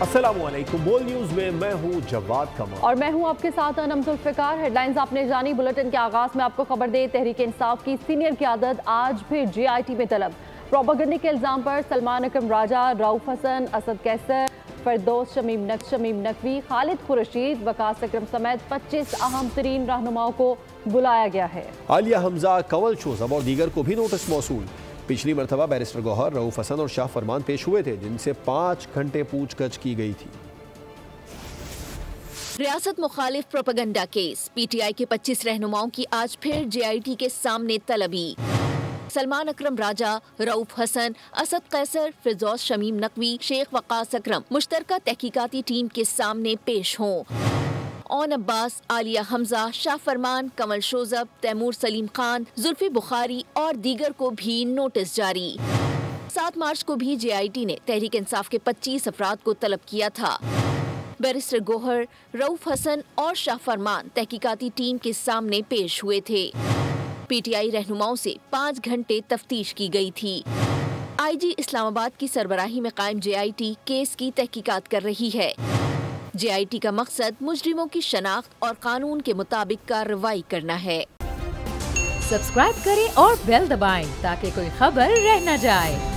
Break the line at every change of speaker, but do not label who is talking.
अस्सलामुअलैकुम। बोल न्यूज में मैं हूं जवाद कमर
और मैं हूं आपके साथ अनम जुल्फिकार। हेडलाइंस आपने जानी। बुलेटिन के आगाज में आपको खबर दे, तहरीक इंसाफ की सीनियर क़यादत आज फिर JIT में तलब। प्रोपेगेंडा के इल्जाम पर सलमान अकरम राजा, रऊफ हसन, असद कैसर, फरदौस शमीम नकवी, खालिद खुर्शीद, वकास अकरम समेत 25 अहम तरीन रहनुमाओं को बुलाया गया है।
आलिया हमजा, कंवल शोजब और दीगर को भी नोटिस मौसूल। पिछली मरतबा बैरिस्टर गौहर, रऊफ हसन और शाह फरमान पेश हुए थे, जिनसे 5 घंटे पूछगछ की गई थी।
रियासत मुखालिफ प्रोपेगेंडा केस। PTI के 25 रहनुमाओं की आज फिर JIT के सामने तलबी। सलमान अकरम राजा, रऊफ हसन, असद कैसर, फरदौस शमीम नकवी, शेख वकास अकरम मुश्तरका तहकीकाती टीम के सामने पेश हों। ओन अब्बास, आलिया हमजा, शाह फरमान, कंवल शोजब, तैमूर सलीम खान, जुल्फी बुखारी और दीगर को भी नोटिस जारी। 7 मार्च को भी JIT ने तहरीक इंसाफ के 25 अफराद को तलब किया था। बैरिस्टर गौहर, रऊफ हसन और शाह फरमान तहकीकाती टीम के सामने पेश हुए थे। PTI रहनुमाओं से 5 घंटे तफ्तीश की गई थी। IG इस्लामाबाद की सरबराही में कायम JIT केस की तहकीकात कर रही है। JIT का मकसद मुजरिमों की शनाख्त और कानून के मुताबिक कार्रवाई करना है।
सब्सक्राइब करें और बेल दबाएं ताकि कोई खबर रह न जाए।